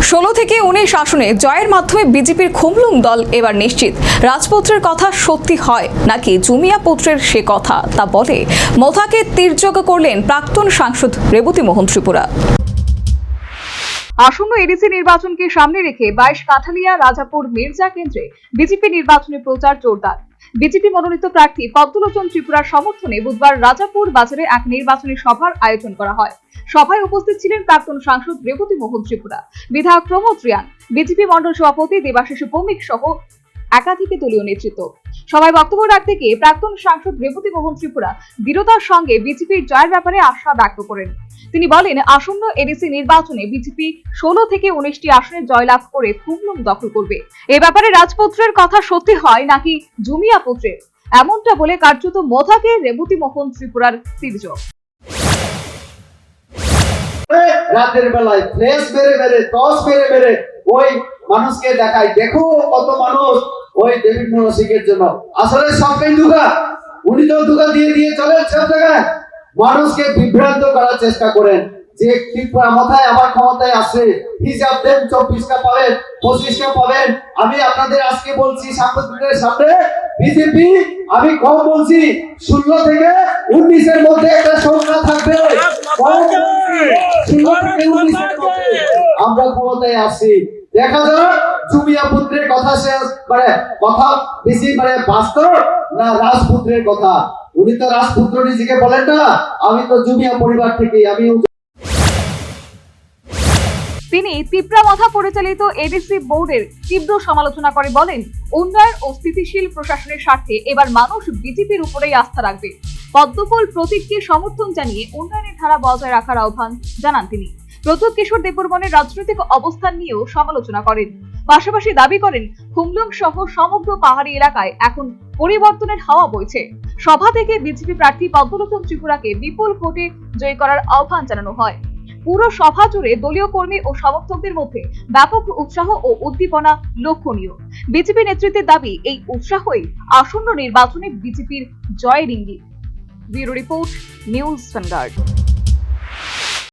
16 থেকে 19 আসনে জয়ের মাধ্যমে বিজেপির খুমলুং দল এবার নিশ্চিত। রাজপুত্রের কথা সত্যি হয় নাকি জুমিয়া পুত্রের সে কথা তা বলে মোথাকে তীর্যক করলেন প্রাক্তন সাংসদ রেবতী মোহন ত্রিপুরা। আসন্ন এডিসি নির্বাচনকে সামনে রেখে 22 কাঠালিয়া রাজাপুর মির্জা কেন্দ্রে বিজেপি নির্বাচনী প্রচার জোরদার। বিজেপি মনোনীত প্রার্থী পদ্মলোচন ত্রিপুরার সমর্থনে বুধবার রাজাপুর বাজারে এক নির্বাচনী সভার আয়োজন করা হয়। সভায় উপস্থিত ছিলেন প্রাক্তন সাংসদ রেবতী মোহন ত্রিপুরা, বিধায়ক প্রমোদ রিয়াং, বিজেপি মন্ডল সভাপতি দেবাশিস ভৌমিক সহ একাধিক দলীয় নেতৃত্ব। সভায় বক্তব্য রাখতে গিয়ে প্রাক্তন সাংসদ রেবতী মোহন ত্রিপুরা দৃঢ়তার সঙ্গে বিজেপির জয়ের ব্যাপারে আশা ব্যক্ত করেন। তিনি বলেন, আসন্ন এডিসি নির্বাচনে বিজেপি 16 থেকে 19টি আসনে জয়লাভ করে খুমলুং দখল করবে। এ ব্যাপারে রাজপুত্রের কথা সত্যি হয় নাকি জুমিয়া পুত্রের, এমনটা বলে কার্যত মোথাকে রেবতী মোহন ত্রিপুরার তীর্যক। রাতের বেলায় ফ্লেশ মেরে টস মেরে ওই মানুষকে দেখায়, দেখো কত মানুষ ওই ডেভিড মনসিকের জন্য। আসলে সবটাই দুঃখা, উনি তো দুঃখা দিয়ে চলেন সব জায়গায়, মানুষকে বিভ্রান্ত করার চেষ্টা করেন যে ত্রিপুরা মাথায় আবার ক্ষমতায় আসে, হিসাব দেন 24টা পাবেন 25টা পাবেন। আমি আপনাদের আজকে বলছি সাংবাদিকদের সামনে, বিজেপি আমি কম বলছি 16 থেকে 19-এর মধ্যে একটা সংখ্যা থাকবে। আমরা ক্ষমতায় আসি, দেখা যাক জুমিয়া পুত্রের কথা শেষ কথা বেশি বাস্তব না রাজপুত্রের কথা। উনি তো রাজপুত্র নিজেকে বলেন না, আমি তো জুমিয়া পরিবার থেকে। তিনি তিপ্রামথা পরিচালিত এডিসি বোর্ডের তীব্র সমালোচনা করে বলেন, উন্নয়ন ও স্থিতিশীল প্রশাসনের স্বার্থে এবার মানুষ বিজেপির উপরেই আস্থা রাখবে। পদ্মফুল প্রতীককে সমর্থন জানিয়ে উন্নয়নের ধারা বজায় রাখার আহ্বান জানান তিনি। প্রদ্যোৎ কিশোর দেববর্মনের রাজনৈতিক অবস্থান নিয়েও সমালোচনা করেন। পাশাপাশি দাবি করেন, খুমলুং সহ সমগ্র পাহাড়ি এলাকায় এখন পরিবর্তনের হাওয়া বইছে। সভা থেকে বিজেপি প্রার্থী পদ্মলোচন ত্রিপুরাকে বিপুল ভোটে জয় করার আহ্বান জানানো হয়। পুরো সভা জুড়ে দলীয় কর্মী ও সমর্থকদের মধ্যে ব্যাপক উৎসাহ ও উদ্দীপনা লক্ষণীয়। বিজেপি নেতৃত্বের দাবি, এই উৎসাহই আসন্ন নির্বাচনে বিজেপির জয়ের ইঙ্গিত। Bureau report, news vanguard.